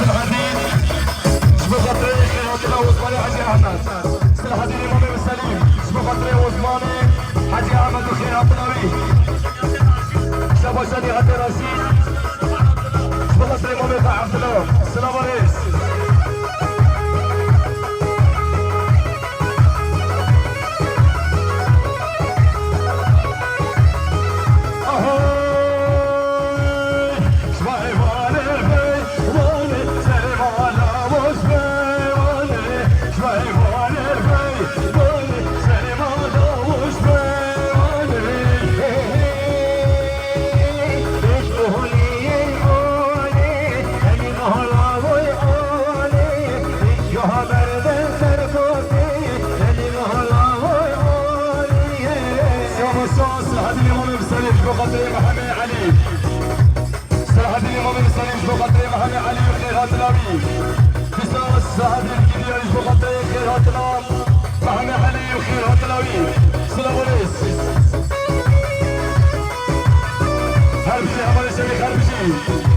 سلاح الدين شبه خاطري خيراتنا وعثماني حاجي احمد سلاح الدين امام السليم شبه خاطري وعثماني حاجي احمد وخيراتنا بيه شبه شادي غدي رشيد شبه خاطري امام عبد الله السلام عليكم خاطري محمد علي صراحة الإمام السليم شبه خاطري محمد علي وخيرات الأمين بسرعة السعادة الكبيرة شبه خاطري خيرات الأم محمد علي وخيرات الأمين السلام عليكم هربجي عمال الشريك هربجي